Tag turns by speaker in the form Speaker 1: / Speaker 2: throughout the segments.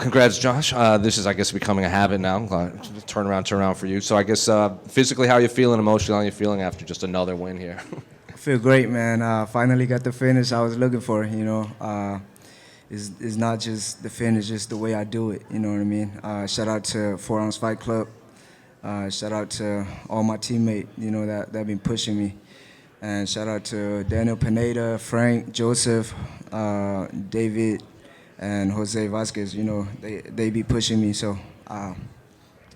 Speaker 1: Congrats, Josh. This is, I guess, becoming a habit now. Turn around for you. So I guess physically, how are you feeling? Emotionally, how are you feeling after just another win here?
Speaker 2: I feel great, man. Finally got the finish I was looking for, you know. It's not just the finish, just the way I do it, you know what I mean? Shout out to 4 Ounce Fight Club. Shout out to all my teammates, you know, that been pushing me. And shout out to Daniel Pineda, Frank, Joseph, David, and Jose Vasquez. You know, they be pushing me, so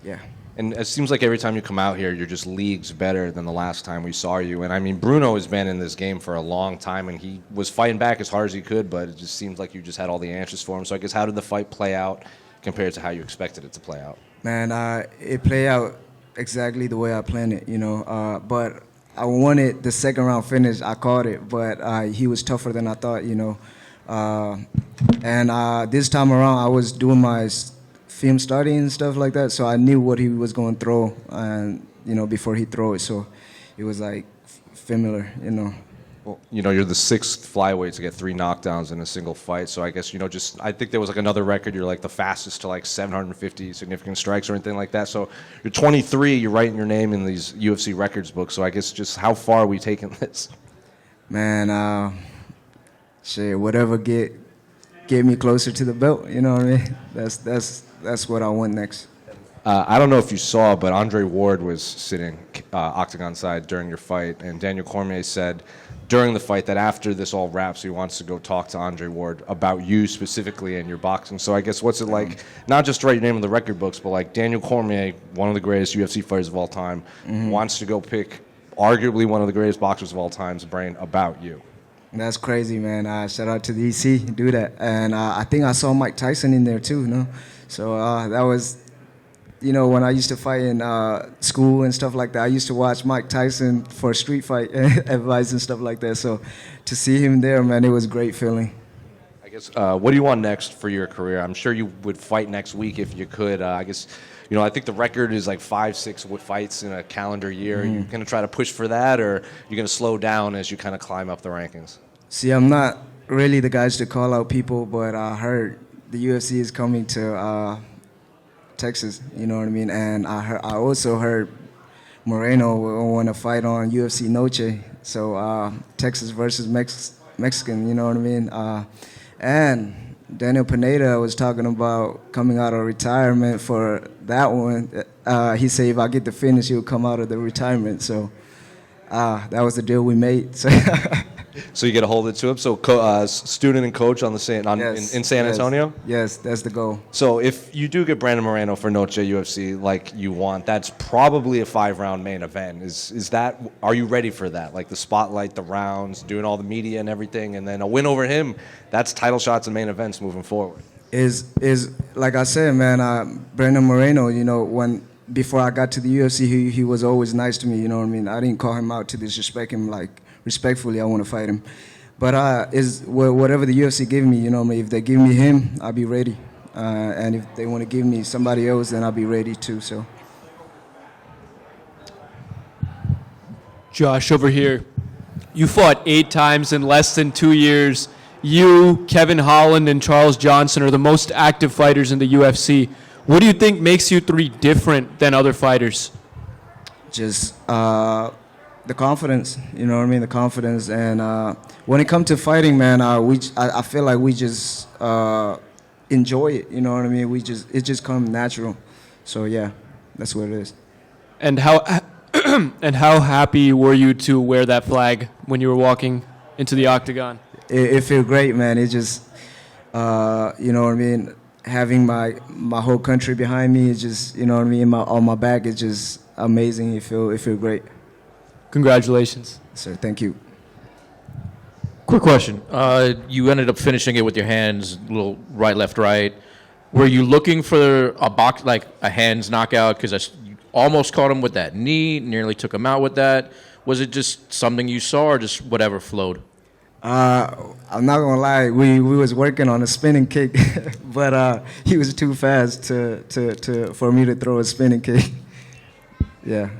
Speaker 2: yeah.
Speaker 1: And it seems like every time you come out here, you're just leagues better than the last time we saw you. And I mean, Bruno has been in this game for a long time, and he was fighting back as hard as he could, but it just seems like you just had all the answers for him. So I guess how did the fight play out compared to how you expected it to play out?
Speaker 2: Man, it played out exactly the way I planned it, you know. But I wanted the second round finish. I called it, but he was tougher than I thought, you know. And this time around, I was doing my film study and stuff like that, so I knew what he was going to throw, and you know, before he throw it, so it was like familiar, you know.
Speaker 1: Well, you know, you're the 6th flyweight to get 3 knockdowns in a single fight, so I guess, you know, just I think there was like another record. You're like the fastest to like 750 significant strikes or anything like that. So you're 23. You're writing your name in these UFC records books. So I guess just how far are we taking this?
Speaker 2: Man, shit, whatever get me closer to the belt. You know what I mean? That's what I want next.
Speaker 1: I don't know if you saw, but Andre Ward was sitting octagon side during your fight, and Daniel Cormier said during the fight that after this all wraps, he wants to go talk to Andre Ward about you specifically and your boxing. So I guess what's it like, not just to write your name in the record books, but like Daniel Cormier, one of the greatest UFC fighters of all time, wants to go pick arguably one of the greatest boxers of all time's brain about you.
Speaker 2: That's crazy, man. Shout out to the EC, do that. And I think I saw Mike Tyson in there too, you know? So that was, you know, when I used to fight in school and stuff like that, I used to watch Mike Tyson for street fight advice and stuff like that. So to see him there, man, it was a great feeling.
Speaker 1: I guess, what do you want next for your career? I'm sure you would fight next week if you could. I guess, you know, I think the record is like 5-6 fights in a calendar year. Are you going to try to push for that, or you're going to slow down as you kind of climb up the rankings?
Speaker 2: See, I'm not really the guys to call out people, but I heard the UFC is coming to Texas, you know what I mean? And I also heard Moreno will want to fight on UFC Noche, so Texas versus Mexican, you know what I mean? And Daniel Pineda was talking about coming out of retirement for that one. He said if I get the finish, he'll come out of the retirement. So that was the deal we made. So,
Speaker 1: so you get a hold of it to him. So student and coach on the in San Antonio?
Speaker 2: Yes, that's the goal.
Speaker 1: So if you do get Brandon Moreno for Noche UFC like you want, that's probably a 5-round main event. Is that, are you ready for that? Like the spotlight, the rounds, doing all the media and everything, and then a win over him, that's title shots and main events moving forward.
Speaker 2: Is like I said, man, Brandon Moreno, you know, before I got to the UFC, he was always nice to me, you know what I mean? I didn't call him out to disrespect him, like, respectfully, I want to fight him. But whatever the UFC give me, you know, if they give me him, I'll be ready. And if they want to give me somebody else, then I'll be ready too. So,
Speaker 3: Josh, over here, you fought 8 times in less than 2 years. You, Kevin Holland, and Charles Johnson are the most active fighters in the UFC. What do you think makes you 3 different than other fighters? Just
Speaker 2: the confidence, you know what I mean? The confidence, and when it comes to fighting, man, I feel like we just enjoy it. You know what I mean? It just comes natural. So yeah, that's what it is.
Speaker 3: And how happy were you to wear that flag when you were walking into the octagon?
Speaker 2: It feels great, man. It just, you know what I mean? Having my whole country behind me, is just, you know what I mean? On my back, it's just amazing. It feel great.
Speaker 3: Congratulations.
Speaker 2: Sir, thank you.
Speaker 4: Quick question. You ended up finishing it with your hands, little right, left, right. Were you looking for a hands knockout? Because you almost caught him with that knee, nearly took him out with that. Was it just something you saw, or just whatever flowed?
Speaker 2: I'm not gonna lie. We was working on a spinning kick, but he was too fast for me to throw a spinning kick. Yeah.